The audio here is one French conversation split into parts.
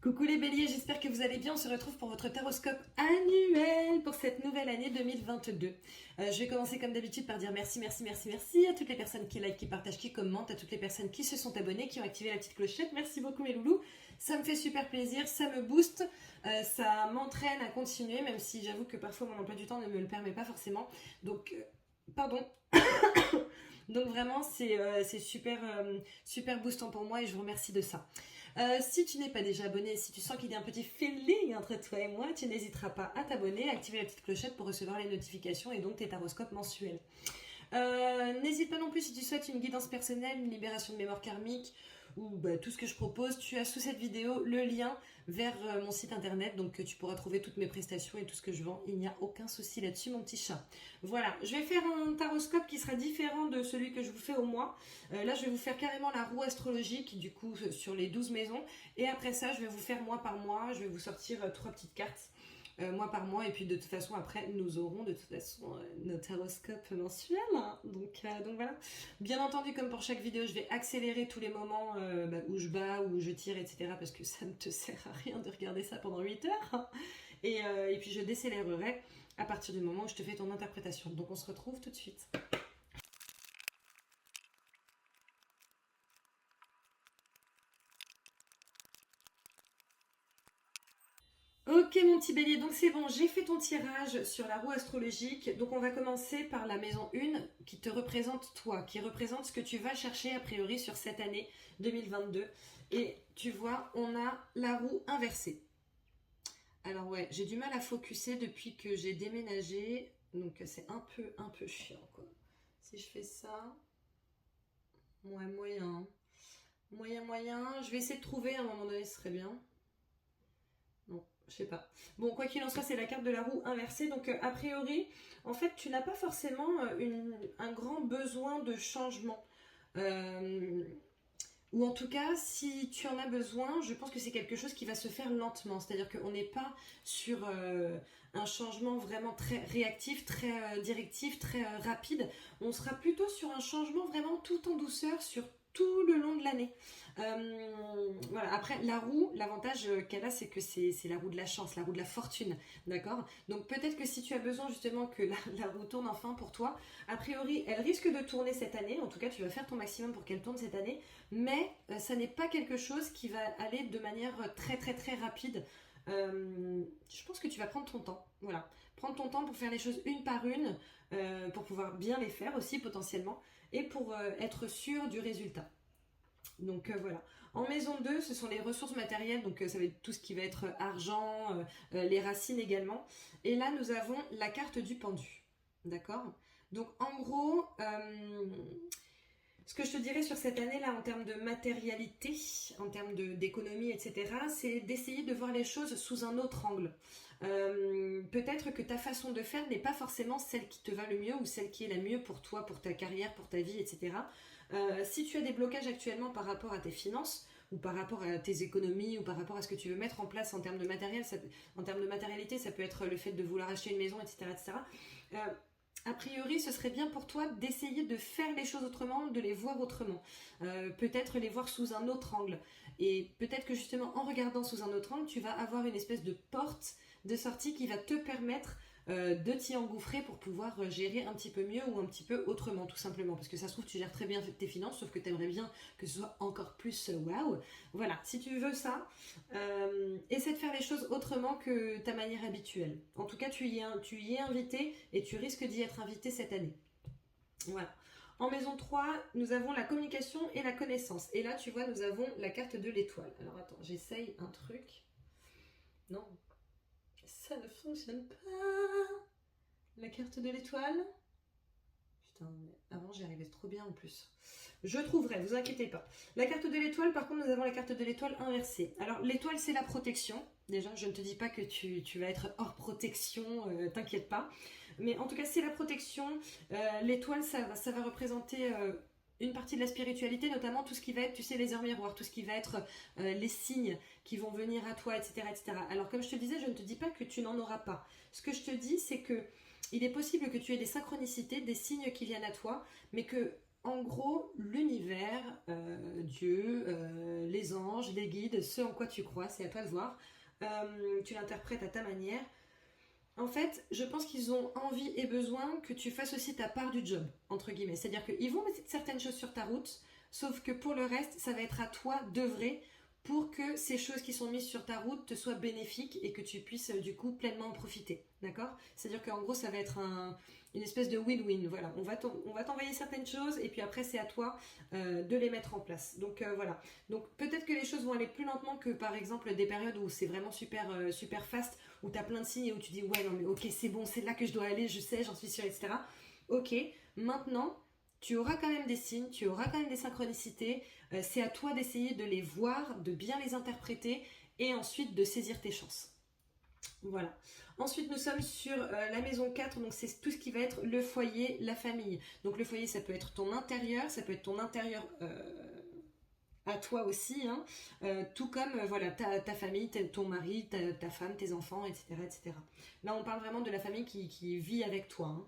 Coucou les béliers, j'espère que vous allez bien. On se retrouve pour votre taroscope annuel pour cette nouvelle année 2022. Je vais commencer comme d'habitude par dire merci, merci, merci, merci à toutes les personnes qui like, qui partagent, qui commentent, à toutes les personnes qui se sont abonnées, qui ont activé la petite clochette. Merci beaucoup mes loulous, ça me fait super plaisir, ça me booste, ça m'entraîne à continuer, même si j'avoue que parfois mon emploi du temps ne me le permet pas forcément. Donc, pardon. Donc vraiment, c'est super, super boostant pour moi et je vous remercie de ça. Si tu n'es pas déjà abonné, si tu sens qu'il y a un petit feeling entre toi et moi, tu n'hésiteras pas à t'abonner, à activer la petite clochette pour recevoir les notifications et donc tes taroscopes mensuels. N'hésite pas non plus si tu souhaites une guidance personnelle, une libération de mémoire karmique ou tout ce que je propose, tu as sous cette vidéo le lien vers mon site internet, donc tu pourras trouver toutes mes prestations et tout ce que je vends, il n'y a aucun souci là-dessus mon petit chat. Voilà, je vais faire un taroscope qui sera différent de celui que je vous fais au mois. Là je vais vous faire carrément la roue astrologique du coup sur les 12 maisons et après ça je vais vous faire mois par mois, je vais vous sortir 3 petites cartes mois par mois et puis de toute façon après nous aurons de toute façon nos taroscopes mensuels donc voilà, bien entendu comme pour chaque vidéo je vais accélérer tous les moments où je bats, où je tire etc parce que ça ne te sert à rien de regarder ça pendant 8 heures et puis je décélérerai à partir du moment où je te fais ton interprétation, donc on se retrouve tout de suite. Ok mon petit bélier, donc c'est bon, j'ai fait ton tirage sur la roue astrologique. Donc on va commencer par la maison 1 qui te représente toi, qui représente ce que tu vas chercher a priori sur cette année 2022. Et tu vois, on a la roue inversée. Alors ouais, j'ai du mal à focuser depuis que j'ai déménagé, donc c'est un peu chiant quoi. Si je fais ça, ouais, moyen. Moyen, je vais essayer de trouver à un moment donné, ce serait bien. Non, je sais pas. Bon, quoi qu'il en soit, c'est la carte de la roue inversée. Donc, a priori, en fait, tu n'as pas forcément un grand besoin de changement. Euh, ou en tout cas, si tu en as besoin, je pense que c'est quelque chose qui va se faire lentement. C'est-à-dire qu'on n'est pas sur un changement vraiment très réactif, très directif, très rapide. On sera plutôt sur un changement vraiment tout en douceur sur tout le long de l'année. Voilà. Après, la roue, l'avantage qu'elle a, c'est que c'est la roue de la chance, la roue de la fortune. D'accord. Donc peut-être que si tu as besoin justement que la roue tourne enfin pour toi, a priori, elle risque de tourner cette année. En tout cas, tu vas faire ton maximum pour qu'elle tourne cette année. Mais ça n'est pas quelque chose qui va aller de manière très très très rapide. Je pense que tu vas prendre ton temps. Voilà. Prendre ton temps pour faire les choses une par une, pour pouvoir bien les faire aussi potentiellement, et pour être sûr du résultat. Donc voilà. En maison 2, ce sont les ressources matérielles, donc ça va être tout ce qui va être argent, les racines également. Et là, nous avons la carte du pendu. D'accord. Donc en gros, ce que je te dirais sur cette année-là en termes de matérialité, en termes d'économie, etc., c'est d'essayer de voir les choses sous un autre angle. Peut-être que ta façon de faire n'est pas forcément celle qui te va le mieux ou celle qui est la mieux pour toi, pour ta carrière, pour ta vie, etc. Si tu as des blocages actuellement par rapport à tes finances, ou par rapport à tes économies, ou par rapport à ce que tu veux mettre en place en termes de matériel, en termes de matérialité, ça peut être le fait de vouloir acheter une maison, etc. etc. A priori, ce serait bien pour toi d'essayer de faire les choses autrement, de les voir autrement. Peut-être les voir sous un autre angle. Et peut-être que justement, en regardant sous un autre angle, tu vas avoir une espèce de porte de sortie qui va te permettre de t'y engouffrer pour pouvoir gérer un petit peu mieux ou un petit peu autrement, tout simplement. Parce que ça se trouve, tu gères très bien tes finances, sauf que tu aimerais bien que ce soit encore plus waouh. Voilà, si tu veux ça, essaie de faire les choses autrement que ta manière habituelle. En tout cas, tu y es invité et tu risques d'y être invité cette année. Voilà. En maison 3, nous avons la communication et la connaissance. Et là, tu vois, nous avons la carte de l'étoile. Alors attends, j'essaye un truc. Non, ça ne fonctionne pas. La carte de l'étoile. Putain, avant j'y arrivais trop bien en plus. Je trouverai, vous inquiétez pas. La carte de l'étoile, par contre, nous avons la carte de l'étoile inversée. Alors, l'étoile, c'est la protection. Déjà, je ne te dis pas que tu vas être hors protection, t'inquiète pas. Mais en tout cas, c'est la protection. L'étoile, ça va représenter une partie de la spiritualité, notamment tout ce qui va être, tu sais, les heures miroirs, tout ce qui va être les signes qui vont venir à toi, etc., etc. Alors, comme je te disais, je ne te dis pas que tu n'en auras pas. Ce que je te dis, c'est que il est possible que tu aies des synchronicités, des signes qui viennent à toi, mais que en gros, l'univers, Dieu, les anges, les guides, ce en quoi tu crois, c'est à toi de voir. Tu l'interprètes à ta manière. En fait, je pense qu'ils ont envie et besoin que tu fasses aussi ta part du job, entre guillemets. C'est-à-dire qu'ils vont mettre certaines choses sur ta route, sauf que pour le reste, ça va être à toi d'œuvrer pour que ces choses qui sont mises sur ta route te soient bénéfiques et que tu puisses du coup pleinement en profiter. D'accord? C'est-à-dire qu'en gros, ça va être une espèce de win-win. Voilà, on va t'envoyer certaines choses et puis après, c'est à toi de les mettre en place. Donc voilà. Donc peut-être que les choses vont aller plus lentement que par exemple des périodes où c'est vraiment super fast, où tu as plein de signes et où tu dis ouais, non, mais ok, c'est bon, c'est là que je dois aller, je sais, j'en suis sûre, etc. Ok, maintenant, tu auras quand même des signes, tu auras quand même des synchronicités. C'est à toi d'essayer de les voir, de bien les interpréter et ensuite de saisir tes chances. Voilà. Ensuite, nous sommes sur la maison 4, donc c'est tout ce qui va être le foyer, la famille. Donc le foyer, ça peut être ton intérieur, ça peut être ton intérieur à toi aussi, hein. Tout comme voilà, ta famille, ton mari, ta femme, tes enfants, etc., etc. Là, on parle vraiment de la famille qui vit avec toi, hein.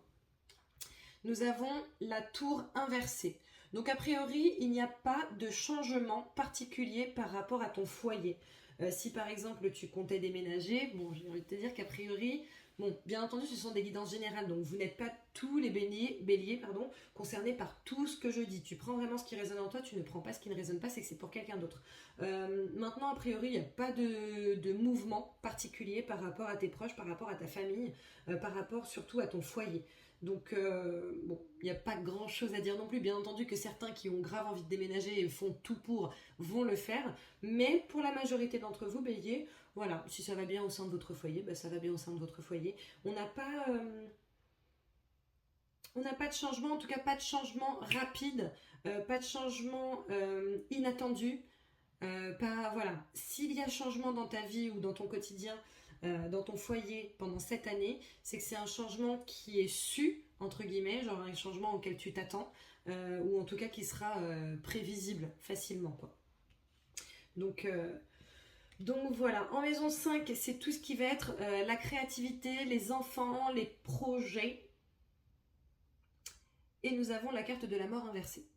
Nous avons la tour inversée. Donc a priori, il n'y a pas de changement particulier par rapport à ton foyer. Si par exemple tu comptais déménager, bon, j'ai envie de te dire qu'a priori, bon, bien entendu, ce sont des guidances générales, donc vous n'êtes pas tous les béliers concernés par tout ce que je dis. Tu prends vraiment ce qui résonne en toi, tu ne prends pas ce qui ne résonne pas, c'est que c'est pour quelqu'un d'autre. Maintenant, a priori, il n'y a pas de mouvement particulier par rapport à tes proches, par rapport à ta famille, par rapport surtout à ton foyer. Donc, bon, il n'y a pas grand chose à dire non plus. Bien entendu que certains qui ont grave envie de déménager et font tout pour vont le faire. Mais pour la majorité d'entre vous, bélier, voilà, si ça va bien au sein de votre foyer, bah ça va bien au sein de votre foyer. On n'a pas de changement, en tout cas pas de changement rapide, pas de changement inattendu. Voilà, s'il y a changement dans ta vie ou dans ton quotidien, dans ton foyer pendant cette année, c'est que c'est un changement qui est su, entre guillemets, genre un changement auquel tu t'attends, ou en tout cas qui sera prévisible facilement, quoi. Donc, euh, donc voilà, en maison 5, c'est tout ce qui va être la créativité, les enfants, les projets. Et nous avons la carte de la mort inversée.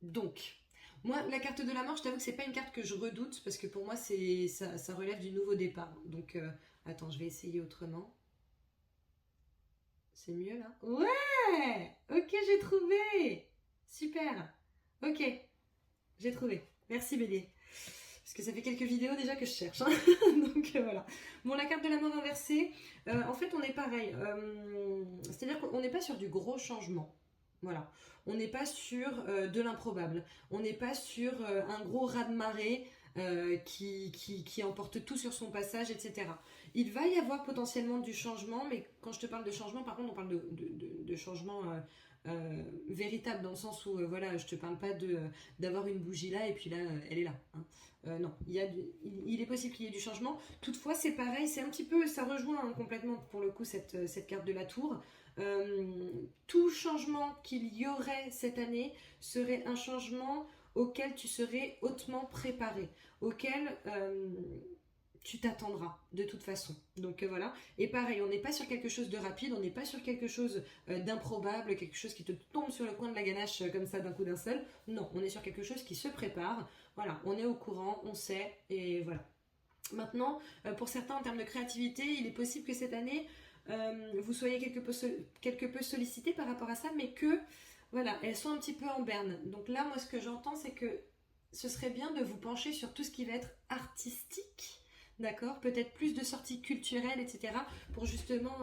Donc, moi, la carte de la mort, je t'avoue que c'est pas une carte que je redoute parce que pour moi, ça relève du nouveau départ. Donc, attends, je vais essayer autrement. C'est mieux là? Ouais! Ok, j'ai trouvé! Super! Ok, j'ai trouvé. Merci Bélier. Parce que ça fait quelques vidéos déjà que je cherche, hein. Donc voilà. Bon, la carte de la mort inversée, en fait, on est pareil. C'est-à-dire qu'on n'est pas sur du gros changement. Voilà. On n'est pas sur de l'improbable. On n'est pas sur un gros raz-de-marée qui emporte tout sur son passage, etc. Il va y avoir potentiellement du changement, mais quand je te parle de changement, par contre, on parle de changement véritable, dans le sens où, voilà, je te parle pas d'avoir une bougie là et puis là, elle est là, hein. Non, il est possible qu'il y ait du changement. Toutefois, c'est pareil, c'est un petit peu, ça rejoint hein, complètement pour le coup cette carte de la tour. Tout changement qu'il y aurait cette année serait un changement auquel tu serais hautement préparé, auquel tu t'attendras de toute façon. Donc voilà. Et pareil, on n'est pas sur quelque chose de rapide, on n'est pas sur quelque chose d'improbable, quelque chose qui te tombe sur le coin de la ganache comme ça d'un coup d'un seul. Non, on est sur quelque chose qui se prépare. Voilà, on est au courant, on sait, et voilà. Maintenant, pour certains, en termes de créativité, il est possible que cette année, vous soyez quelque peu sollicité par rapport à ça, mais que, voilà, elles sont un petit peu en berne. Donc là, moi, ce que j'entends, c'est que ce serait bien de vous pencher sur tout ce qui va être artistique, d'accord? Peut-être plus de sorties culturelles, etc. pour justement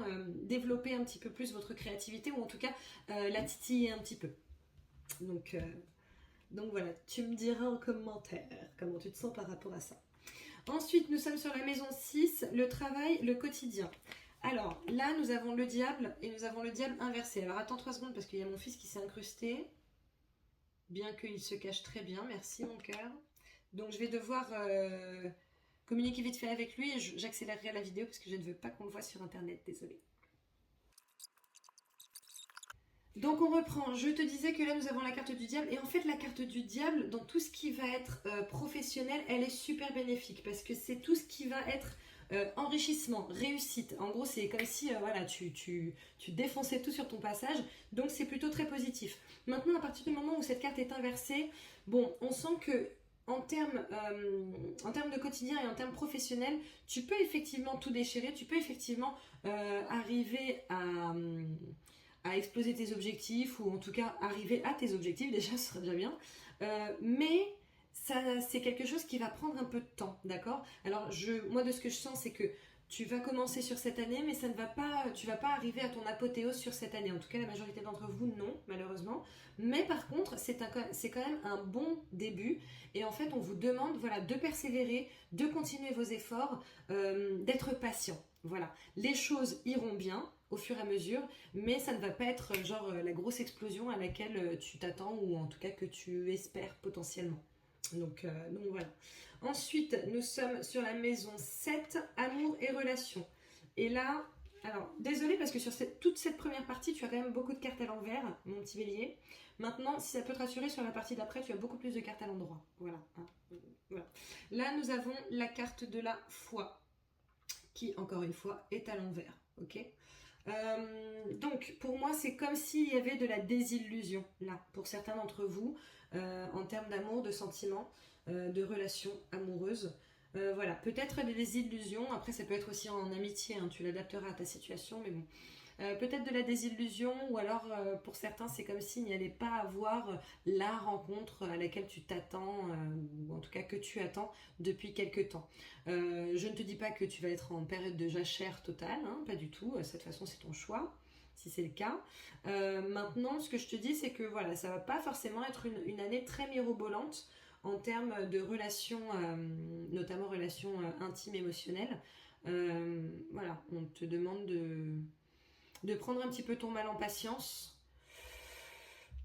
développer un petit peu plus votre créativité, ou en tout cas, la titiller un petit peu. Donc voilà, tu me diras en commentaire comment tu te sens par rapport à ça. Ensuite, nous sommes sur la maison 6, le travail, le quotidien. Alors, là, nous avons le diable et nous avons le diable inversé. Alors, attends 3 secondes parce qu'il y a mon fils qui s'est incrusté. Bien qu'il se cache très bien, merci mon cœur. Donc, je vais devoir communiquer vite fait avec lui et j'accélérerai la vidéo parce que je ne veux pas qu'on le voie sur Internet, désolée. Donc on reprend, je te disais que là nous avons la carte du diable, et en fait la carte du diable dans tout ce qui va être professionnel, elle est super bénéfique, parce que c'est tout ce qui va être enrichissement, réussite. En gros c'est comme si voilà, tu défonçais tout sur ton passage, donc c'est plutôt très positif. Maintenant à partir du moment où cette carte est inversée, bon on sent que en termes de quotidien et en termes professionnels, tu peux effectivement tout déchirer, tu peux effectivement arriver à exploser tes objectifs, ou en tout cas arriver à tes objectifs, déjà ce serait déjà bien. Mais ça, c'est quelque chose qui va prendre un peu de temps, d'accord? Alors moi de ce que je sens, c'est que tu vas commencer sur cette année, mais ça ne va pas, tu vas pas arriver à ton apothéose sur cette année. En tout cas, la majorité d'entre vous, non, malheureusement. Mais par contre, c'est quand même un bon début. Et en fait, on vous demande, voilà, de persévérer, de continuer vos efforts, d'être patient. Voilà, les choses iront bien au fur et à mesure, mais ça ne va pas être genre la grosse explosion à laquelle tu t'attends, ou en tout cas que tu espères potentiellement. Donc voilà. Ensuite, nous sommes sur la maison 7, amour et relations. Et là, alors, désolé parce que sur toute cette première partie, tu as quand même beaucoup de cartes à l'envers, mon petit bélier. Maintenant, si ça peut te rassurer, sur la partie d'après, tu as beaucoup plus de cartes à l'endroit. Voilà. Voilà. Là, nous avons la carte de la foi, qui, encore une fois, est à l'envers. Ok ? Donc, pour moi, c'est comme s'il y avait de la désillusion, là, pour certains d'entre vous, en termes d'amour, de sentiments, de relations amoureuses. Voilà, peut-être des désillusions, après ça peut être aussi en amitié, hein, tu l'adapteras à ta situation, mais bon. Peut-être de la désillusion, ou alors pour certains c'est comme s'il n'y allait pas avoir la rencontre à laquelle tu t'attends, ou en tout cas que tu attends depuis quelques temps. Je ne te dis pas que tu vas être en période de jachère totale, hein, pas du tout, de cette façon c'est ton choix, si c'est le cas. Maintenant ce que je te dis c'est que voilà, ça va pas forcément être une année très mirobolante en termes de relations, notamment relations intimes, émotionnelles. Voilà, on te demande de prendre un petit peu ton mal en patience.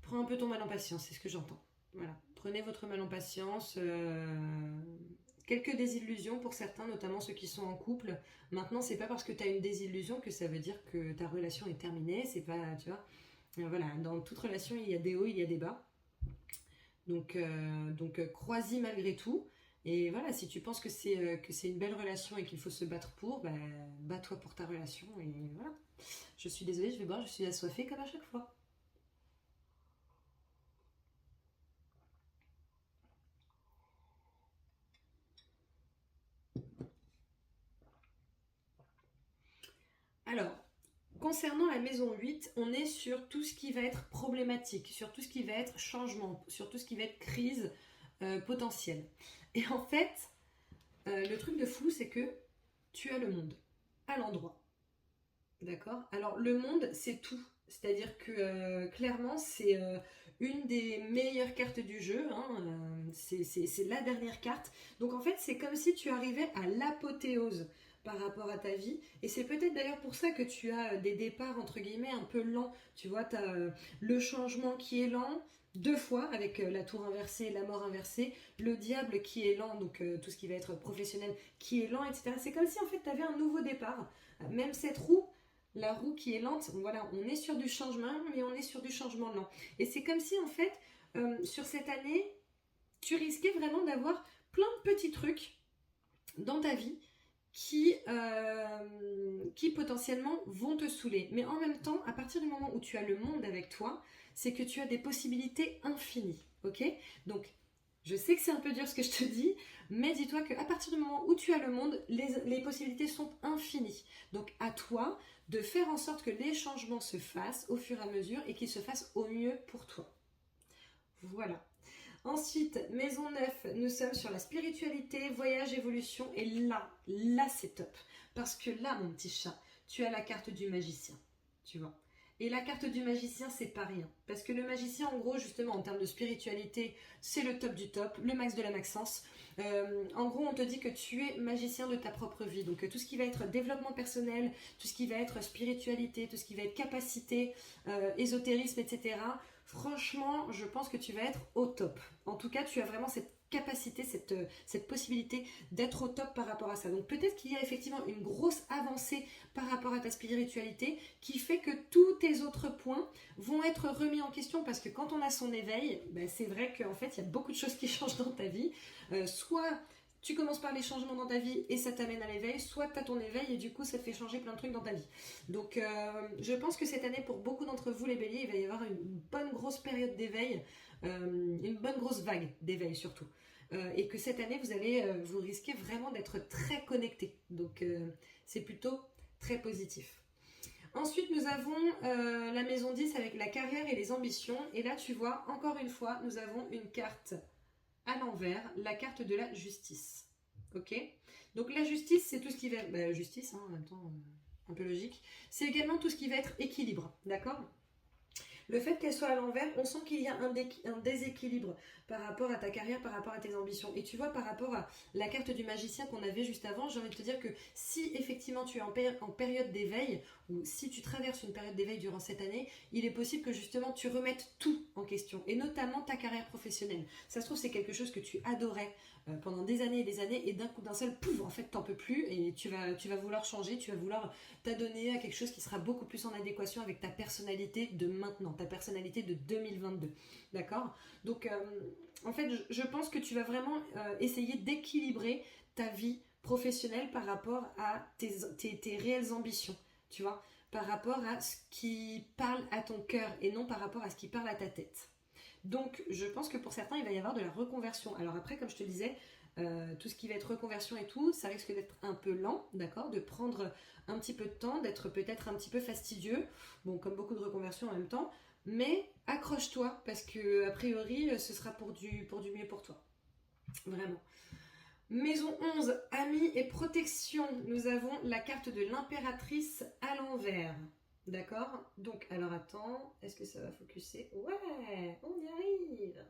Prends un peu ton mal en patience, c'est ce que j'entends. Voilà, prenez votre mal en patience. Quelques désillusions pour certains, notamment ceux qui sont en couple. Maintenant, c'est pas parce que tu as une désillusion que ça veut dire que ta relation est terminée. C'est pas, tu vois. Voilà, dans toute relation, il y a des hauts, il y a des bas. Donc crois-y malgré tout. Et voilà, si tu penses que c'est une belle relation et qu'il faut se battre pour, bah, bats-toi pour ta relation. Et voilà. Je suis désolée, je vais boire, je suis assoiffée comme à chaque fois. Alors, concernant la maison 8, on est sur tout ce qui va être problématique, sur tout ce qui va être changement, sur tout ce qui va être crise potentielle. Et en fait, le truc de fou, c'est que tu as le monde à l'endroit. D'accord? Alors, le monde, c'est tout. C'est-à-dire que clairement, c'est une des meilleures cartes du jeu. Hein, c'est la dernière carte. Donc, en fait, c'est comme si tu arrivais à l'apothéose par rapport à ta vie. Et c'est peut-être d'ailleurs pour ça que tu as des départs, entre guillemets, un peu lents. Tu vois, tu as le changement qui est lent, deux fois, avec la tour inversée, la mort inversée, le diable qui est lent, donc tout ce qui va être professionnel qui est lent, etc. C'est comme si, en fait, tu avais un nouveau départ. Même cette roue, la roue qui est lente, voilà, on est sur du changement, mais on est sur du changement lent. Et c'est comme si, en fait, sur cette année, tu risquais vraiment d'avoir plein de petits trucs dans ta vie qui potentiellement vont te saouler. Mais en même temps, à partir du moment où tu as le monde avec toi, c'est que tu as des possibilités infinies. Ok? Donc, je sais que c'est un peu dur ce que je te dis, mais dis-toi qu'à partir du moment où tu as le monde, les possibilités sont infinies. Donc, à toi de faire en sorte que les changements se fassent au fur et à mesure et qu'ils se fassent au mieux pour toi. Voilà. Ensuite, maison 9, nous sommes sur la spiritualité, voyage, évolution. Et là c'est top. Parce que là, mon petit chat, tu as la carte du magicien. Tu vois. Et la carte du magicien, c'est pas rien. Parce que le magicien, en gros, justement, en termes de spiritualité, c'est le top du top, le max de la maxence. En gros, on te dit que tu es magicien de ta propre vie. Donc, tout ce qui va être développement personnel, tout ce qui va être spiritualité, tout ce qui va être capacité, ésotérisme, etc. Franchement, je pense que tu vas être au top. En tout cas, tu as vraiment cette capacité, cette possibilité d'être au top par rapport à ça. Donc peut-être qu'il y a effectivement une grosse avancée par rapport à ta spiritualité qui fait que tous tes autres points vont être remis en question, parce que quand on a son éveil, ben c'est vrai qu'en fait il y a beaucoup de choses qui changent dans ta vie. Soit tu commences par les changements dans ta vie et ça t'amène à l'éveil, soit tu as ton éveil et du coup ça te fait changer plein de trucs dans ta vie. Donc je pense que cette année, pour beaucoup d'entre vous les béliers, il va y avoir une bonne grosse période d'éveil, une bonne grosse vague d'éveil surtout. Et que cette année, vous risquez vraiment d'être très connectés. Donc c'est plutôt très positif. Ensuite, nous avons la maison 10 avec la carrière et les ambitions. Et là, tu vois, encore une fois, nous avons une carte à l'envers, la carte de la justice. Ok? Donc la justice, c'est tout ce qui va... justice, hein, en même temps, un peu logique. C'est également tout ce qui va être équilibre, d'accord? Le fait qu'elle soit à l'envers, on sent qu'il y a un déséquilibre par rapport à ta carrière, par rapport à tes ambitions. Et tu vois, par rapport à la carte du magicien qu'on avait juste avant, j'ai envie de te dire que si effectivement tu es en période d'éveil, ou si tu traverses une période d'éveil durant cette année, il est possible que justement tu remettes tout en question, et notamment ta carrière professionnelle. Ça se trouve, c'est quelque chose que tu adorais pendant des années et des années, et d'un coup d'un seul, pouf, en fait t'en peux plus, et tu vas vouloir changer, tu vas vouloir t'adonner à quelque chose qui sera beaucoup plus en adéquation avec ta personnalité de maintenant, ta personnalité de 2022, d'accord? Donc en fait je pense que tu vas vraiment essayer d'équilibrer ta vie professionnelle par rapport à tes réelles ambitions, tu vois, par rapport à ce qui parle à ton cœur et non par rapport à ce qui parle à ta tête. Donc je pense que pour certains il va y avoir de la reconversion. Alors après, comme je te disais, tout ce qui va être reconversion et tout, ça risque d'être un peu lent, d'accord, de prendre un petit peu de temps, d'être peut-être un petit peu fastidieux, bon, comme beaucoup de reconversions en même temps, mais accroche-toi, parce que a priori ce sera pour du mieux pour toi, vraiment. Maison 11, amis et protection. Nous avons la carte de l'impératrice à l'envers. D'accord? Donc, alors attends, est-ce que ça va focuser? Ouais, on y arrive.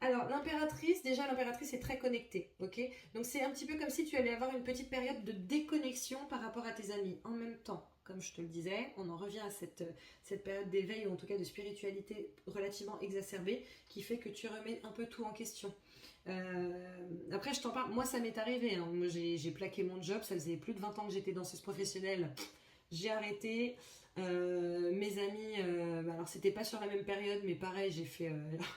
Alors, l'impératrice est très connectée, ok? Donc, c'est un petit peu comme si tu allais avoir une petite période de déconnexion par rapport à tes amis. En même temps, comme je te le disais, on en revient à cette période d'éveil, ou en tout cas de spiritualité relativement exacerbée, qui fait que tu remets un peu tout en question. Après, je t'en parle, moi ça m'est arrivé, hein. Moi j'ai plaqué mon job, ça faisait plus de 20 ans que j'étais danseuse professionnelle, j'ai arrêté. Mes amis, alors c'était pas sur la même période, mais pareil, j'ai fait,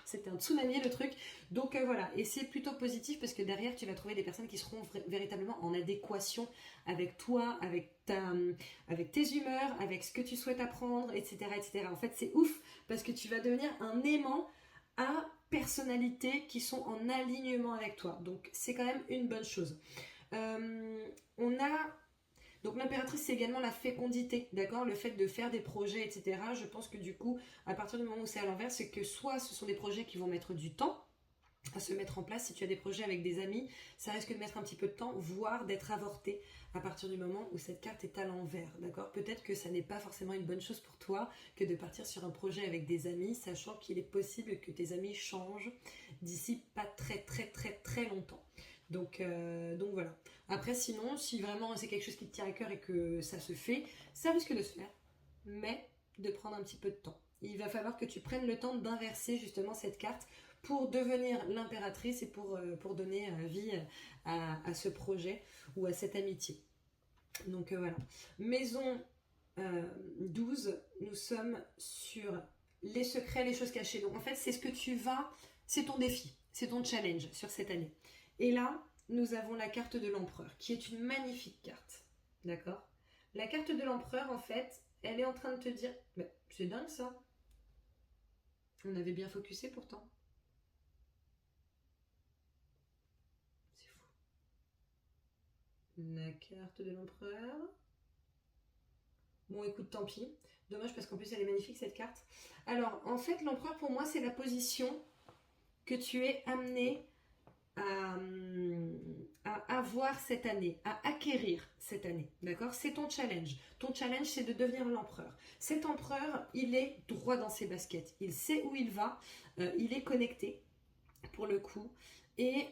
c'était un tsunami le truc. Donc voilà, et c'est plutôt positif parce que derrière tu vas trouver des personnes qui seront véritablement en adéquation avec toi, avec tes humeurs, avec ce que tu souhaites apprendre, etc., etc. En fait, c'est ouf parce que tu vas devenir un aimant à personnalités qui sont en alignement avec toi. Donc c'est quand même une bonne chose. On a donc l'impératrice, c'est également la fécondité, d'accord? Le fait de faire des projets, etc. Je pense que du coup, à partir du moment où c'est à l'envers, c'est que soit ce sont des projets qui vont mettre du temps à se mettre en place. Si tu as des projets avec des amis, ça risque de mettre un petit peu de temps, voire d'être avorté à partir du moment où cette carte est à l'envers, d'accord? Peut-être que ça n'est pas forcément une bonne chose pour toi que de partir sur un projet avec des amis, sachant qu'il est possible que tes amis changent d'ici pas très très très très longtemps. Donc voilà. Après, sinon, si vraiment c'est quelque chose qui te tient à cœur et que ça se fait, ça risque de se faire, mais de prendre un petit peu de temps. Il va falloir que tu prennes le temps d'inverser justement cette carte pour devenir l'impératrice et pour donner vie à ce projet ou à cette amitié. Donc voilà. Maison 12, nous sommes sur les secrets, les choses cachées. Donc en fait, c'est ce que tu vas, c'est ton défi, c'est ton challenge sur cette année. Et là, nous avons la carte de l'empereur, qui est une magnifique carte. D'accord? La carte de l'empereur, en fait, elle est en train de te dire... Mais c'est dingue ça. On avait bien focusé pourtant. C'est fou. La carte de l'empereur. Bon, écoute, tant pis. Dommage parce qu'en plus, elle est magnifique cette carte. Alors, en fait, l'empereur, pour moi, c'est la position que tu es amené à avoir cette année, à acquérir cette année, d'accord? C'est ton challenge. Ton challenge, c'est de devenir l'empereur. Cet empereur, il est droit dans ses baskets. Il sait où il va. Il est connecté, pour le coup. Et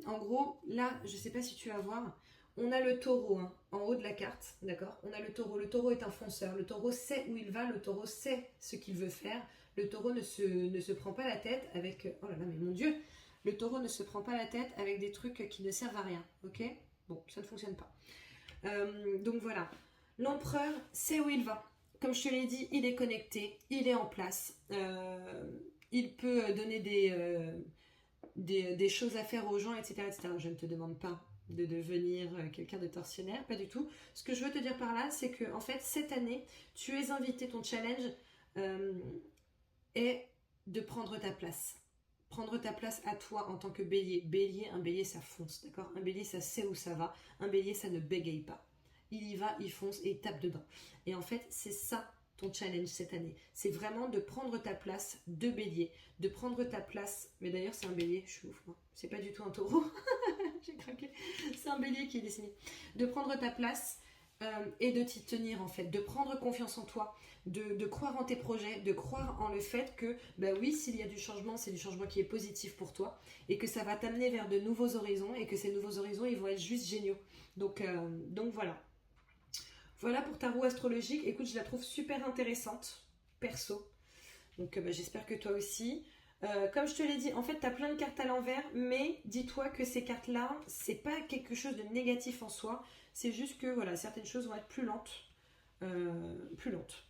en gros, là, je ne sais pas si tu vas voir, on a le taureau hein, en haut de la carte, d'accord? On a le taureau. Le taureau est un fonceur. Le taureau sait où il va. Le taureau sait ce qu'il veut faire. Le taureau ne se prend pas la tête avec... Oh là là, mais mon Dieu! Le taureau ne se prend pas la tête avec des trucs qui ne servent à rien, ok? Bon, ça ne fonctionne pas. Donc voilà. L'empereur sait où il va. Comme je te l'ai dit, il est connecté, il est en place. Il peut donner des choses à faire aux gens, etc., etc. Je ne te demande pas de devenir quelqu'un de tortionnaire, pas du tout. Ce que je veux te dire par là, c'est que en fait, cette année, tu es invité, ton challenge est de prendre ta place. Prendre ta place à toi en tant que bélier. Bélier, un bélier, ça fonce, d'accord? Un bélier, ça sait où ça va. Un bélier, ça ne bégaye pas. Il y va, il fonce et il tape dedans. Et en fait, c'est ça ton challenge cette année. C'est vraiment de prendre ta place de bélier, de prendre ta place. Mais d'ailleurs, c'est un bélier, je suis ouf, moi. C'est pas du tout un taureau. J'ai craqué. C'est un bélier qui est dessiné. De prendre ta place et de t'y tenir en fait, de prendre confiance en toi, de croire en tes projets, de croire en le fait que, bah oui, s'il y a du changement, c'est du changement qui est positif pour toi et que ça va t'amener vers de nouveaux horizons et que ces nouveaux horizons, ils vont être juste géniaux. Donc voilà. Voilà pour ta roue astrologique. Écoute, je la trouve super intéressante, perso. Donc j'espère que toi aussi. Comme je te l'ai dit, en fait, tu as plein de cartes à l'envers, mais dis-toi que ces cartes-là, c'est pas quelque chose de négatif en soi. C'est juste que voilà, certaines choses vont être plus lentes. Plus lentes.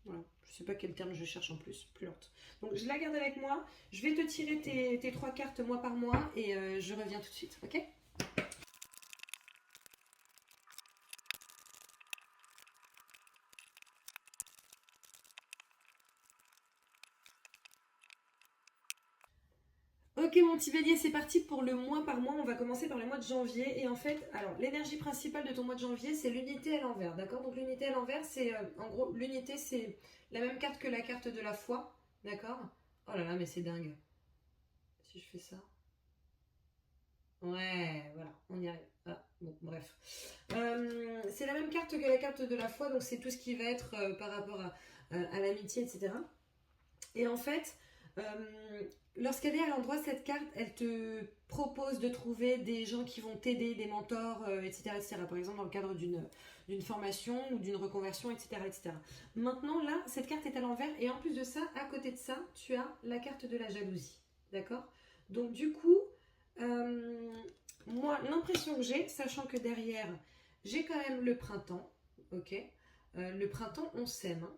Voilà. Je sais pas quel terme je cherche en plus. Plus lentes. Donc je la garde avec moi. Je vais te tirer tes 3 cartes mois par mois et je reviens tout de suite. Ok ? Ok mon petit bélier, c'est parti pour le mois par mois. On va commencer par le mois de janvier. Et en fait, alors l'énergie principale de ton mois de janvier, c'est l'unité à l'envers. D'accord? Donc l'unité à l'envers, c'est en gros, l'unité, c'est la même carte que la carte de la foi. D'accord? Oh là là, mais c'est dingue. Si je fais ça. Ouais, voilà, on y arrive. Ah, bon, bref. C'est la même carte que la carte de la foi, donc c'est tout ce qui va être par rapport à l'amitié, etc. Et en fait, euh, lorsqu'elle est à l'endroit, cette carte, elle te propose de trouver des gens qui vont t'aider, des mentors, etc., etc. Par exemple, dans le cadre d'une formation ou d'une reconversion, etc., etc. Maintenant, là, cette carte est à l'envers. Et en plus de ça, à côté de ça, tu as la carte de la jalousie. D'accord? Donc, du coup, euh, moi, l'impression que j'ai, sachant que derrière, j'ai quand même le printemps. Ok? Le printemps, on s'aime, hein.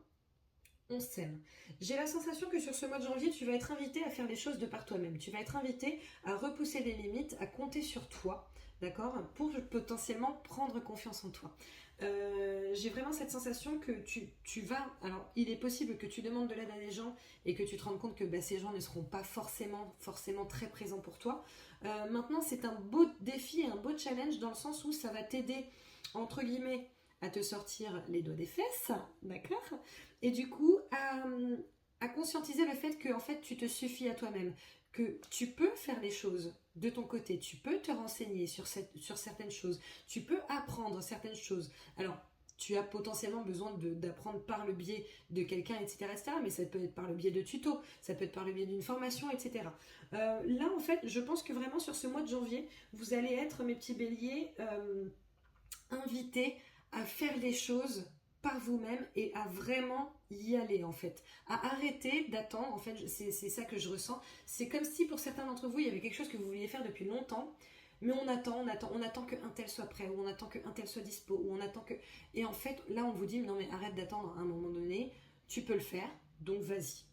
On s'aime. J'ai la sensation que sur ce mois de janvier, tu vas être invité à faire les choses de par toi-même. Tu vas être invité à repousser les limites, à compter sur toi, d'accord, pour potentiellement prendre confiance en toi. J'ai vraiment cette sensation que tu vas... Alors, il est possible que tu demandes de l'aide à des gens et que tu te rendes compte que bah, ces gens ne seront pas forcément très présents pour toi. Maintenant, c'est un beau défi, un beau challenge dans le sens où ça va t'aider, entre guillemets, à te sortir les doigts des fesses, d'accord? Et du coup, à conscientiser le fait que en fait, tu te suffis à toi-même, que tu peux faire les choses de ton côté, tu peux te renseigner sur certaines choses, tu peux apprendre certaines choses. Alors, tu as potentiellement besoin d'apprendre par le biais de quelqu'un, etc., etc., mais ça peut être par le biais de tutos, ça peut être par le biais d'une formation, etc. Là, en fait, je pense que vraiment sur ce mois de janvier, vous allez être, mes petits béliers, invités à faire les choses par vous-même et à vraiment y aller en fait, à arrêter d'attendre. En fait, c'est ça que je ressens. C'est comme si pour certains d'entre vous il y avait quelque chose que vous vouliez faire depuis longtemps, mais on attend qu'un tel soit prêt, ou on attend qu'un tel soit dispo, ou on attend que... Et en fait, là on vous dit non mais arrête d'attendre. À un moment donné tu peux le faire, donc vas-y.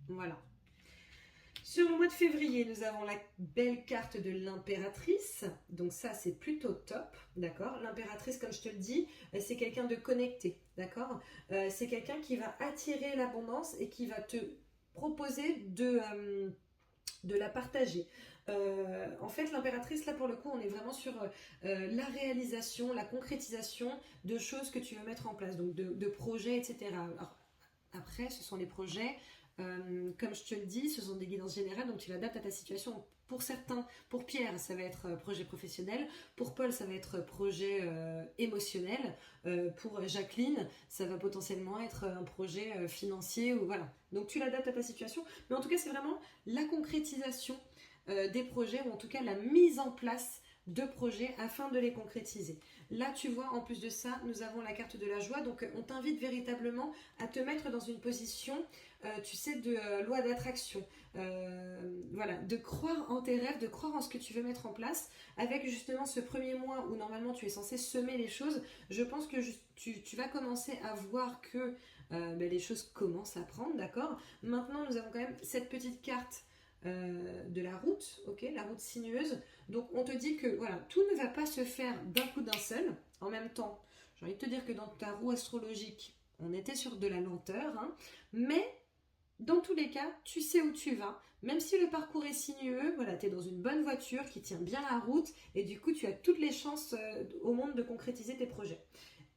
Voilà. Sur le mois de février, nous avons la belle carte de l'impératrice. Donc ça, c'est plutôt top, d'accord? L'impératrice, comme je te le dis, c'est quelqu'un de connecté, d'accord? C'est quelqu'un qui va attirer l'abondance et qui va te proposer de la partager. En fait, l'impératrice, là pour le coup, on est vraiment sur la réalisation, la concrétisation de choses que tu veux mettre en place, donc de projets, etc. Alors, après, ce sont les projets... comme je te le dis, ce sont des guidances générales, donc tu l'adaptes à ta situation. Pour certains, pour Pierre, ça va être projet professionnel. Pour Paul, ça va être projet émotionnel. Pour Jacqueline, ça va potentiellement être un projet financier. Ou voilà. Donc tu l'adaptes à ta situation. Mais en tout cas, c'est vraiment la concrétisation des projets, ou en tout cas la mise en place de projets afin de les concrétiser. Là, tu vois, en plus de ça, nous avons la carte de la joie. Donc, on t'invite véritablement à te mettre dans une position, tu sais, de loi d'attraction. Voilà, de croire en tes rêves, de croire en ce que tu veux mettre en place. Avec justement ce premier mois où normalement tu es censé semer les choses, je pense que tu vas commencer à voir que les choses commencent à prendre, d'accord? Maintenant, nous avons quand même cette petite carte de la route, ok, la route sinueuse. Donc on te dit que voilà, tout ne va pas se faire d'un coup d'un seul. En même temps, j'ai envie de te dire que dans ta roue astrologique, on était sur de la lenteur, hein, mais dans tous les cas, tu sais où tu vas. Même si le parcours est sinueux, voilà, tu es dans une bonne voiture qui tient bien la route et du coup, tu as toutes les chances au monde de concrétiser tes projets.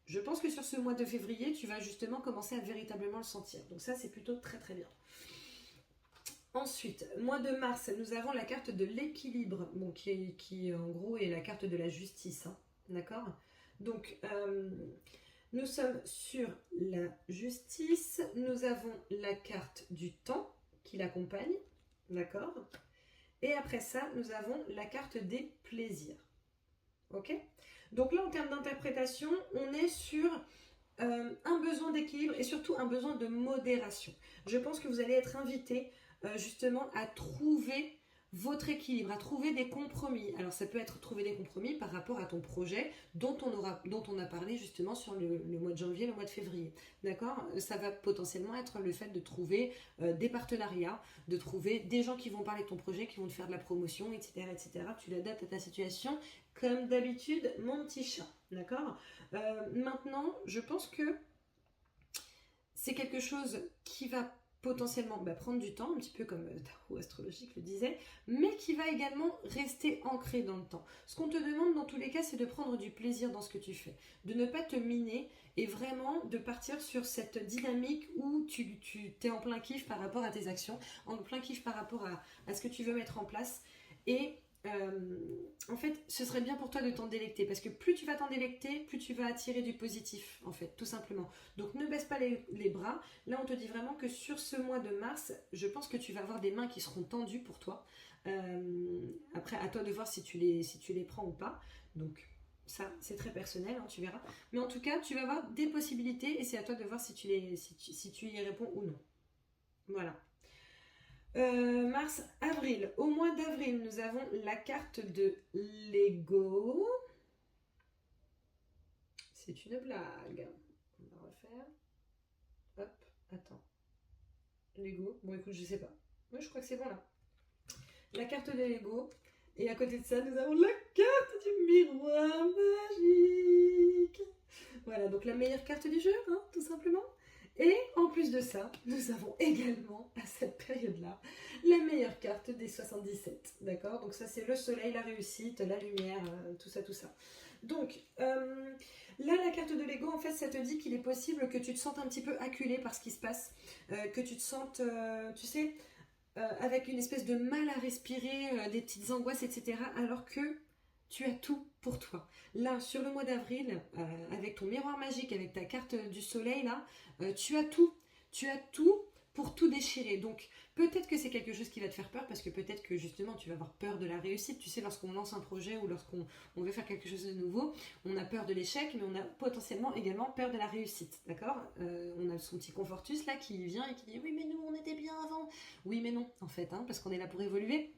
Je pense que sur ce mois de février, tu vas justement commencer à véritablement le sentir. Donc ça, c'est plutôt très très bien. Ensuite, mois de mars, nous avons la carte de l'équilibre, bon, qui en gros est la carte de la justice, hein, d'accord? Donc, nous sommes sur la justice, nous avons la carte du temps qui l'accompagne, d'accord? Et après ça, nous avons la carte des plaisirs, ok? Donc là, en termes d'interprétation, on est sur un besoin d'équilibre et surtout un besoin de modération. Je pense que vous allez être invité justement à trouver votre équilibre, à trouver des compromis. Alors ça peut être trouver des compromis par rapport à ton projet dont on a parlé justement sur le mois de janvier, le mois de février. D'accord? Ça va potentiellement être le fait de trouver des partenariats, de trouver des gens qui vont parler de ton projet, qui vont te faire de la promotion, etc. etc. Tu l'adaptes à ta situation comme d'habitude, mon petit chat. D'accord? Maintenant, je pense que c'est quelque chose qui va potentiellement prendre du temps, un petit peu comme ta roue astrologique le disait, mais qui va également rester ancré dans le temps. Ce qu'on te demande dans tous les cas, c'est de prendre du plaisir dans ce que tu fais, de ne pas te miner et vraiment de partir sur cette dynamique où tu es en plein kiff par rapport à tes actions, en plein kiff par rapport à ce que tu veux mettre en place. Et en fait, ce serait bien pour toi de t'en délecter parce que plus tu vas t'en délecter, plus tu vas attirer du positif, en fait, tout simplement. Donc ne baisse pas les bras. Là, on te dit vraiment que sur ce mois de mars, je pense que tu vas avoir des mains qui seront tendues pour toi. Après, à toi de voir si tu les prends ou pas. Donc, ça, c'est très personnel, hein, tu verras. Mais en tout cas, tu vas avoir des possibilités et c'est à toi de voir si tu y réponds ou non. Voilà. Mars, avril. Au mois d'avril, nous avons la carte de l'ego. C'est une blague. On va refaire. Hop, attends. L'ego. Bon, écoute, je sais pas. Moi, je crois que c'est bon là. La carte de l'ego. Et à côté de ça, nous avons la carte du miroir magique. Voilà, donc la meilleure carte du jeu, hein, tout simplement. Et en plus de ça, nous avons également, à cette période-là, la meilleure carte des 77. D'accord? Donc ça, c'est le soleil, la réussite, la lumière, tout ça, tout ça. Donc, là, la carte de l'ego, en fait, ça te dit qu'il est possible que tu te sentes un petit peu acculé par ce qui se passe, que tu te sentes, tu sais, avec une espèce de mal à respirer, des petites angoisses, etc. Alors que tu as tout pour toi. Là, sur le mois d'avril, avec ton miroir magique, avec ta carte du soleil, là, tu as tout. Tu as tout pour tout déchirer. Donc, peut-être que c'est quelque chose qui va te faire peur, parce que peut-être que justement, tu vas avoir peur de la réussite. Tu sais, lorsqu'on lance un projet ou lorsqu'on veut faire quelque chose de nouveau, on a peur de l'échec, mais on a potentiellement également peur de la réussite. D'accord? On a son petit Confortus, là, qui vient et qui dit « Oui, mais nous, on était bien avant. » Oui, mais non, en fait, hein, parce qu'on est là pour évoluer.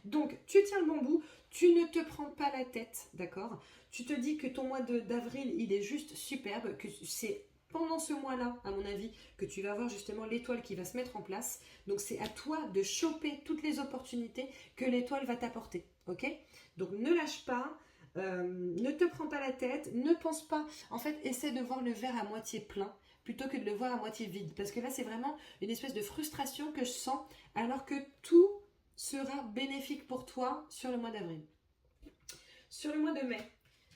Donc, tu tiens le bon bout, tu ne te prends pas la tête, d'accord? Tu te dis que ton mois d'avril, il est juste superbe, que c'est pendant ce mois-là, à mon avis, que tu vas avoir justement l'étoile qui va se mettre en place. Donc, c'est à toi de choper toutes les opportunités que l'étoile va t'apporter, ok? Donc, ne lâche pas, ne te prends pas la tête, ne pense pas. En fait, essaie de voir le verre à moitié plein plutôt que de le voir à moitié vide. Parce que là, c'est vraiment une espèce de frustration que je sens, alors que tout sera bénéfique pour toi sur le mois d'avril. Sur le mois de mai,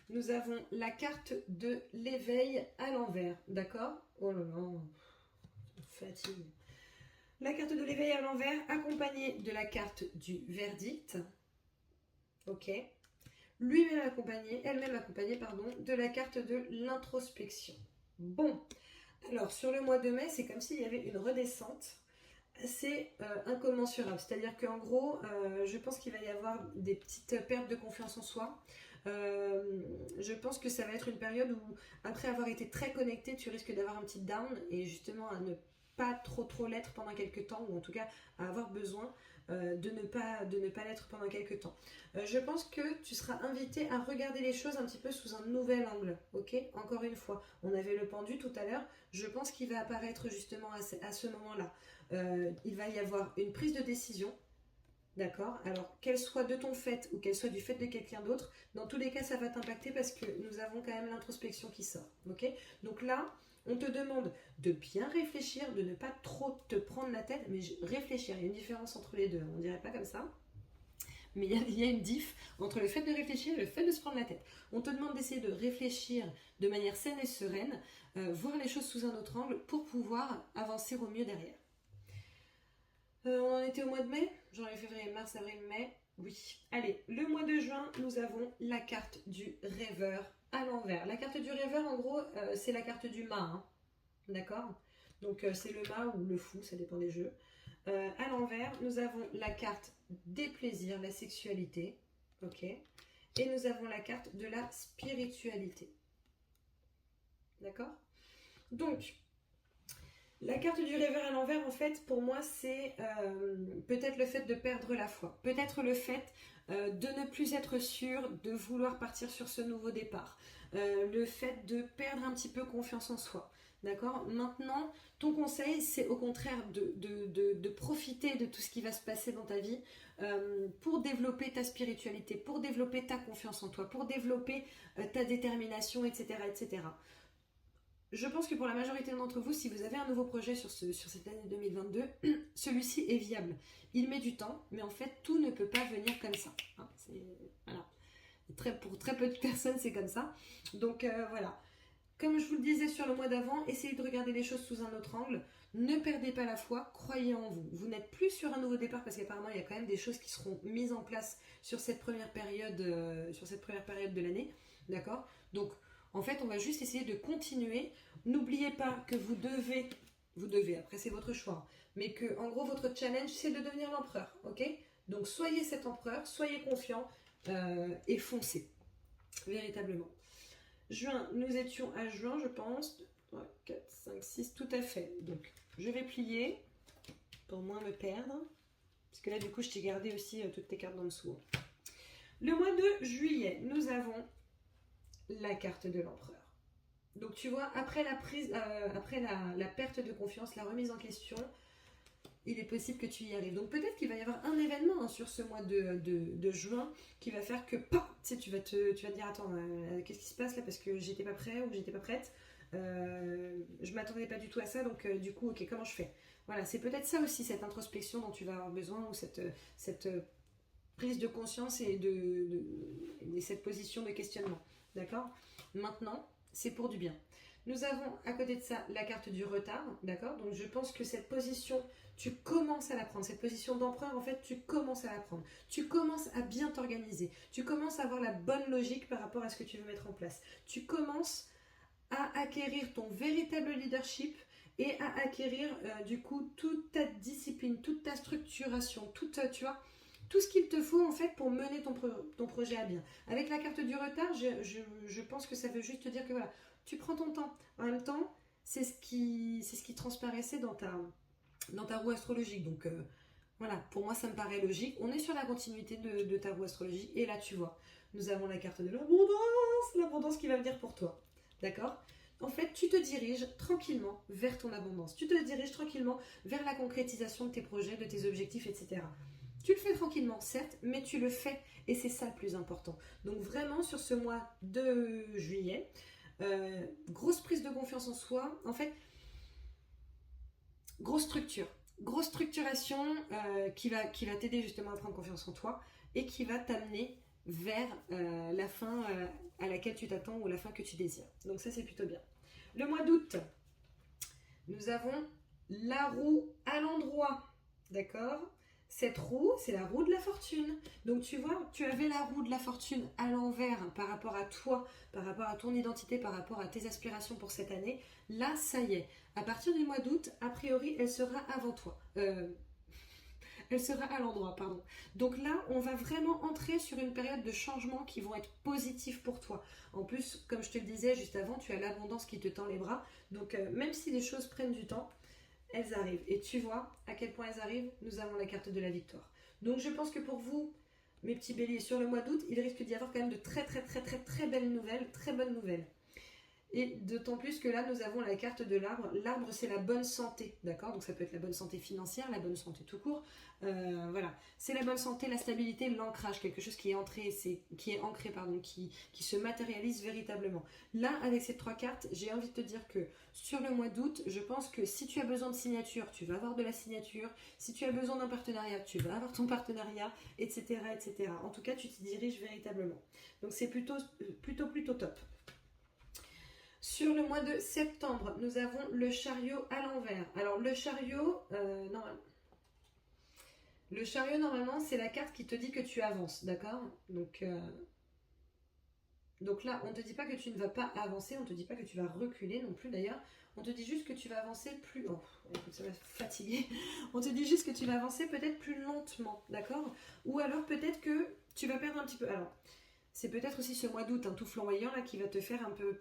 nous avons la carte de l'éveil à l'envers, d'accord? Oh là là, fatigue. La carte de l'éveil à l'envers accompagnée de la carte du verdict, ok? Elle-même accompagnée, pardon, de la carte de l'introspection. Bon, alors sur le mois de mai, c'est comme s'il y avait une redescente c'est incommensurable. C'est-à-dire qu'en gros, je pense qu'il va y avoir des petites pertes de confiance en soi. Je pense que ça va être une période où, après avoir été très connecté, tu risques d'avoir un petit down et justement à ne pas trop l'être pendant quelques temps, ou en tout cas à avoir besoin de ne pas l'être pendant quelques temps. Je pense que tu seras invité à regarder les choses un petit peu sous un nouvel angle, ok? Encore une fois, on avait le pendu tout à l'heure, je pense qu'il va apparaître justement à ce moment-là. Il va y avoir une prise de décision. D'accord. Alors, qu'elle soit de ton fait ou qu'elle soit du fait de quelqu'un d'autre, dans tous les cas, ça va t'impacter parce que nous avons quand même l'introspection qui sort. Ok. Donc là, on te demande de bien réfléchir, de ne pas trop te prendre la tête, mais réfléchir. Il y a une différence entre les deux. On ne dirait pas comme ça. Mais il y a une diff entre le fait de réfléchir et le fait de se prendre la tête. On te demande d'essayer de réfléchir de manière saine et sereine, voir les choses sous un autre angle pour pouvoir avancer au mieux derrière. On en était au mois de mai, janvier, février, mars, avril, mai. Oui. Allez, le mois de juin, nous avons la carte du rêveur à l'envers. La carte du rêveur, en gros, c'est la carte du mât. Hein. D'accord. Donc, c'est le mât ou le fou, ça dépend des jeux. À l'envers, nous avons la carte des plaisirs, la sexualité. Ok. Et nous avons la carte de la spiritualité. D'accord. Donc, la carte du rêveur à l'envers, en fait, pour moi, c'est peut-être le fait de perdre la foi. Peut-être le fait de ne plus être sûr de vouloir partir sur ce nouveau départ. Le fait de perdre un petit peu confiance en soi. D'accord. Maintenant, ton conseil, c'est au contraire de profiter de tout ce qui va se passer dans ta vie pour développer ta spiritualité, pour développer ta confiance en toi, pour développer ta détermination, etc., etc. Je pense que pour la majorité d'entre vous, si vous avez un nouveau projet sur cette année 2022, celui-ci est viable. Il met du temps, mais en fait, tout ne peut pas venir comme ça. Hein, voilà. Pour très peu de personnes, c'est comme ça. Donc voilà. Comme je vous le disais sur le mois d'avant, essayez de regarder les choses sous un autre angle. Ne perdez pas la foi, croyez en vous. Vous n'êtes plus sur un nouveau départ parce qu'apparemment, il y a quand même des choses qui seront mises en place sur cette première période de l'année. D'accord. Donc, en fait, on va juste essayer de continuer. N'oubliez pas que vous devez, après c'est votre choix, mais que en gros votre challenge c'est de devenir l'empereur, ok? Donc soyez cet empereur, soyez confiant et foncez, véritablement. Juin, nous étions à juin, je pense. 3, 4, 5, 6, tout à fait. Donc je vais plier pour moins me perdre, parce que là du coup je t'ai gardé aussi toutes tes cartes en dessous. Le mois de juillet, nous avons la carte de l'empereur. Donc tu vois, après la perte de confiance, la remise en question, il est possible que tu y arrives. Donc peut-être qu'il va y avoir un événement sur ce mois de juin qui va faire que tu sais, tu vas te dire attends, qu'est-ce qui se passe là parce que j'étais pas prêt ou j'étais pas prête. Je m'attendais pas du tout à ça, donc du coup, ok, comment je fais? Voilà, c'est peut-être ça aussi, cette introspection dont tu vas avoir besoin, ou cette prise de conscience et cette position de questionnement. D'accord? Maintenant, c'est pour du bien. Nous avons à côté de ça la carte du retard, d'accord? Donc je pense que cette position, tu commences à la prendre. Cette position d'empereur, en fait, tu commences à la prendre. Tu commences à bien t'organiser. Tu commences à avoir la bonne logique par rapport à ce que tu veux mettre en place. Tu commences à acquérir ton véritable leadership et à acquérir du coup toute ta discipline, toute ta structuration, tu vois, tout ce qu'il te faut en fait pour mener ton projet à bien. Avec la carte du retard, je pense que ça veut juste te dire que voilà, tu prends ton temps. En même temps, c'est ce qui transparaissait dans ta roue astrologique. Donc voilà, pour moi ça me paraît logique. On est sur la continuité de ta roue astrologique. Et là tu vois, nous avons la carte de l'abondance qui va venir pour toi. D'accord? En fait, tu te diriges tranquillement vers ton abondance. Tu te diriges tranquillement vers la concrétisation de tes projets, de tes objectifs, etc. Tu le fais tranquillement, certes, mais tu le fais et c'est ça le plus important. Donc vraiment, sur ce mois de juillet, grosse prise de confiance en soi. En fait, grosse structuration qui va t'aider justement à prendre confiance en toi et qui va t'amener vers la fin à laquelle tu t'attends ou la fin que tu désires. Donc ça, c'est plutôt bien. Le mois d'août, nous avons la roue à l'endroit. D'accord? Cette roue, c'est la roue de la fortune. Donc tu vois, tu avais la roue de la fortune à l'envers par rapport à toi, par rapport à ton identité, par rapport à tes aspirations pour cette année. Là, ça y est. À partir du mois d'août, a priori, elle sera avant toi. Elle sera à l'endroit, pardon. Donc là, on va vraiment entrer sur une période de changement qui vont être positifs pour toi. En plus, comme je te le disais juste avant, tu as l'abondance qui te tend les bras. Donc même si les choses prennent du temps, elles arrivent. Et tu vois à quel point elles arrivent, nous avons la carte de la victoire. Donc je pense que pour vous, mes petits béliers, sur le mois d'août, il risque d'y avoir quand même de très belles nouvelles, très bonnes nouvelles. Et d'autant plus que là, nous avons la carte de l'arbre. L'arbre, c'est la bonne santé, d'accord? Donc ça peut être la bonne santé financière, la bonne santé tout court. Voilà, c'est la bonne santé, la stabilité, l'ancrage, quelque chose qui est ancré, qui se matérialise véritablement. Là, avec ces trois cartes, j'ai envie de te dire que sur le mois d'août, je pense que si tu as besoin de signature, tu vas avoir de la signature. Si tu as besoin d'un partenariat, tu vas avoir ton partenariat, etc., etc. En tout cas, tu t'y diriges véritablement. Donc c'est plutôt top. Sur le mois de septembre, nous avons le chariot à l'envers. Alors le chariot, normalement, c'est la carte qui te dit que tu avances, d'accord? Donc là, on ne te dit pas que tu ne vas pas avancer, on ne te dit pas que tu vas reculer non plus d'ailleurs. On te dit juste que tu vas avancer plus... Oh, écoute, ça va fatiguer. On te dit juste que tu vas avancer peut-être plus lentement, d'accord? Ou alors peut-être que tu vas perdre un petit peu... Alors, c'est peut-être aussi ce mois d'août, un tout flamboyant là, qui va te faire un peu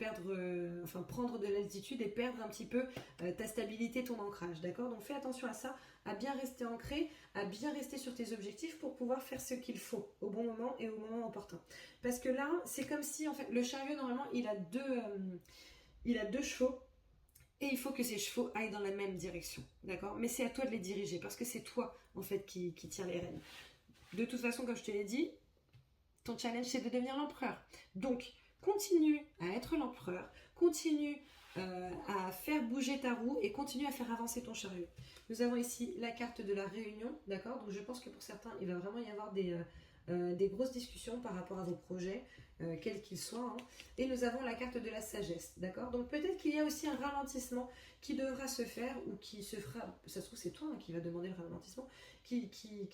prendre de l'altitude et perdre un petit peu ta stabilité, ton ancrage, d'accord? Donc fais attention à ça, à bien rester ancré, à bien rester sur tes objectifs pour pouvoir faire ce qu'il faut au bon moment et au moment opportun. Parce que là, c'est comme si, en fait, le chariot, normalement, il a deux chevaux. Et il faut que ces chevaux aillent dans la même direction, d'accord? Mais c'est à toi de les diriger, parce que c'est toi, en fait, qui tire les rênes. De toute façon, comme je te l'ai dit, ton challenge, c'est de devenir l'empereur. Donc, continue à être l'empereur, continue à faire bouger ta roue et continue à faire avancer ton chariot. Nous avons ici la carte de la réunion, d'accord? Donc, je pense que pour certains, il va vraiment y avoir des grosses discussions par rapport à vos projets, quels qu'ils soient. Hein. Et nous avons la carte de la sagesse, d'accord? Donc, peut-être qu'il y a aussi un ralentissement qui devra se faire ou qui se fera, ça se trouve c'est toi qui va demander le ralentissement, qui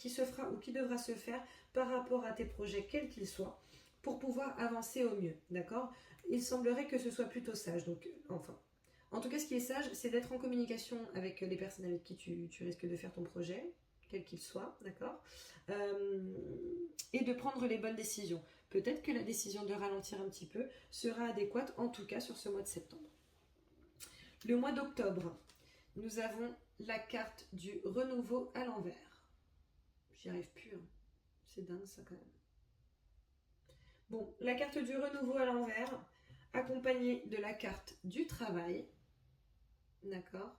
se fera ou qui devra se faire par rapport à tes projets, quels qu'ils soient, pour pouvoir avancer au mieux, d'accord? Il semblerait que ce soit plutôt sage, donc enfin. En tout cas, ce qui est sage, c'est d'être en communication avec les personnes avec qui tu risques de faire ton projet, quel qu'il soit, d'accord? Et de prendre les bonnes décisions. Peut-être que la décision de ralentir un petit peu sera adéquate, en tout cas sur ce mois de septembre. Le mois d'octobre, nous avons la carte du renouveau à l'envers. J'y arrive plus, hein. C'est dingue ça quand même. Bon, la carte du renouveau à l'envers, accompagnée de la carte du travail, d'accord?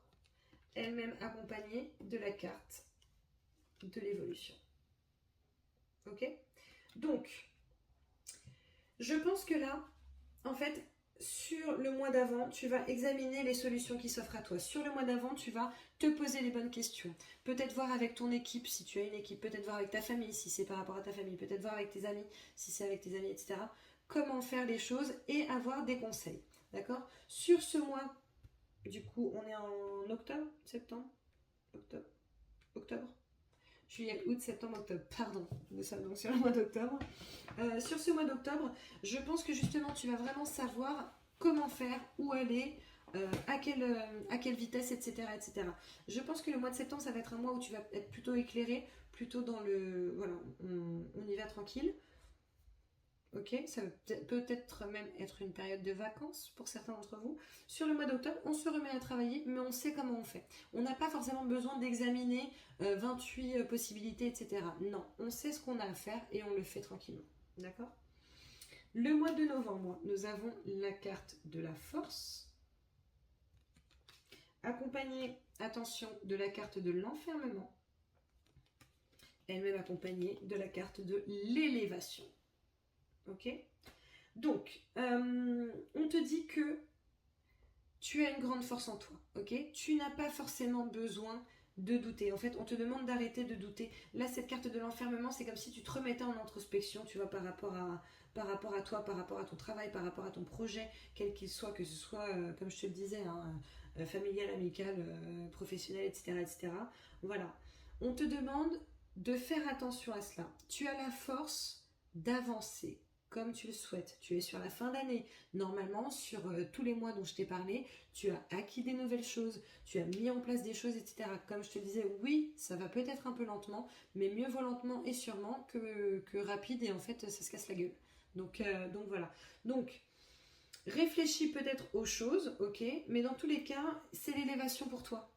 Elle-même accompagnée de la carte de l'évolution. Ok? Donc, je pense que là, en fait, sur le mois d'avant, tu vas examiner les solutions qui s'offrent à toi. Sur le mois d'avant, tu vas te poser les bonnes questions. Peut-être voir avec ton équipe, si tu as une équipe. Peut-être voir avec ta famille, si c'est par rapport à ta famille. Peut-être voir avec tes amis, si c'est avec tes amis, etc. Comment faire les choses et avoir des conseils. D'accord? Sur ce mois, du coup, on est en octobre, septembre, octobre. Juillet, août, septembre, octobre, pardon, nous sommes donc sur le mois d'octobre. Sur ce mois d'octobre, je pense que justement tu vas vraiment savoir comment faire, où aller, à quelle vitesse, etc., etc. Je pense que le mois de septembre, ça va être un mois où tu vas être plutôt éclairé, plutôt dans le... Voilà, on y va tranquille. Ok, ça peut être même être une période de vacances pour certains d'entre vous. Sur le mois d'octobre, on se remet à travailler, mais on sait comment on fait. On n'a pas forcément besoin d'examiner 28 possibilités, etc. Non, on sait ce qu'on a à faire et on le fait tranquillement. D'accord? Le mois de novembre, nous avons la carte de la force, accompagnée, attention, de la carte de l'enfermement, elle-même accompagnée de la carte de l'élévation. Ok? Donc, on te dit que tu as une grande force en toi, ok? Tu n'as pas forcément besoin de douter. En fait, on te demande d'arrêter de douter. Là, cette carte de l'enfermement, c'est comme si tu te remettais en introspection, tu vois, par rapport à toi, par rapport à ton travail, par rapport à ton projet, quel qu'il soit, que ce soit, comme je te le disais, hein, familial, amical, professionnel, etc., etc. Voilà. On te demande de faire attention à cela. Tu as la force d'avancer comme tu le souhaites. Tu es sur la fin d'année. Normalement, sur tous les mois dont je t'ai parlé, tu as acquis des nouvelles choses, tu as mis en place des choses, etc. Comme je te disais, oui, ça va peut-être un peu lentement, mais mieux vaut lentement et sûrement que rapide et en fait, ça se casse la gueule. Donc voilà. Donc, réfléchis peut-être aux choses, ok, mais dans tous les cas, c'est l'élévation pour toi.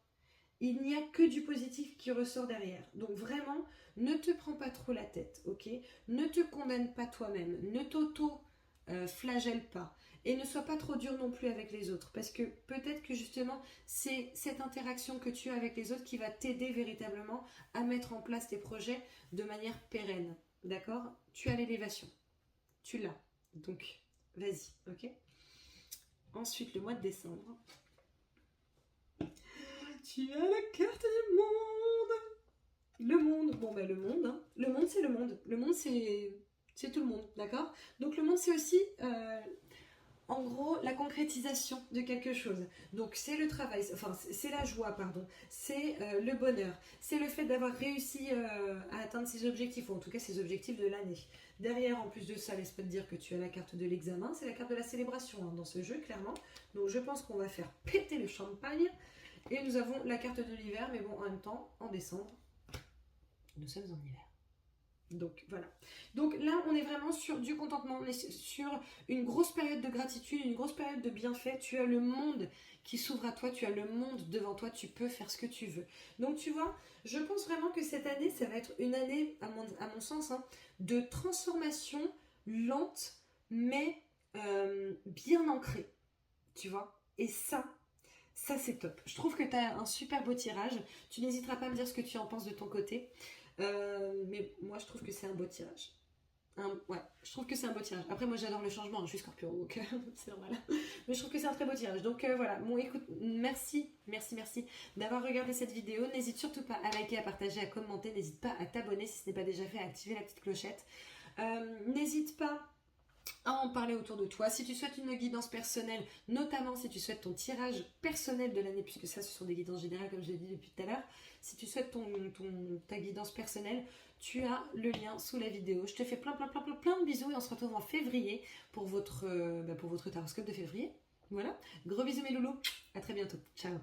Il n'y a que du positif qui ressort derrière. Donc vraiment, ne te prends pas trop la tête, ok? Ne te condamne pas toi-même, ne t'auto-flagelle pas. Et ne sois pas trop dur non plus avec les autres. Parce que peut-être que justement, c'est cette interaction que tu as avec les autres qui va t'aider véritablement à mettre en place tes projets de manière pérenne. D'accord? Tu as l'élévation. Tu l'as. Donc, vas-y, ok? Ensuite, le mois de décembre. Tu as la carte du monde. Le monde, bon ben le monde, hein. Le monde c'est le monde. Le monde c'est tout le monde, d'accord? Donc le monde c'est aussi en gros la concrétisation de quelque chose. Donc c'est le travail, enfin c'est la joie, pardon. C'est le bonheur. C'est le fait d'avoir réussi à atteindre ses objectifs, ou en tout cas ses objectifs de l'année. Derrière, en plus de ça, laisse pas te dire que tu as la carte de l'examen, c'est la carte de la célébration hein, dans ce jeu, clairement. Donc je pense qu'on va faire péter le champagne. Et nous avons la carte de l'hiver, mais bon, en même temps, en décembre, nous sommes en hiver. Donc voilà. Donc là, on est vraiment sur du contentement, on est sur une grosse période de gratitude, une grosse période de bienfait. Tu as le monde qui s'ouvre à toi, tu as le monde devant toi, tu peux faire ce que tu veux. Donc tu vois, je pense vraiment que cette année, ça va être une année, à mon sens, hein, de transformation lente, mais bien ancrée. Tu vois? Et ça, c'est top. Je trouve que tu as un super beau tirage. Tu n'hésiteras pas à me dire ce que tu en penses de ton côté. Mais moi, je trouve que c'est un beau tirage. Ouais, je trouve que c'est un beau tirage. Après, moi, j'adore le changement. Je suis Scorpion, donc c'est normal. Mais je trouve que c'est un très beau tirage. Donc voilà. Bon, écoute, merci d'avoir regardé cette vidéo. N'hésite surtout pas à liker, à partager, à commenter. N'hésite pas à t'abonner si ce n'est pas déjà fait, à activer la petite clochette. N'hésite pas à en parler autour de toi. Si tu souhaites une guidance personnelle, notamment si tu souhaites ton tirage personnel de l'année, puisque ça ce sont des guidances générales comme je l'ai dit depuis tout à l'heure, si tu souhaites ta guidance personnelle, tu as le lien sous la vidéo. Je te fais plein de bisous et on se retrouve en février pour votre taroscope de février. Voilà, gros bisous mes loulous, à très bientôt, ciao.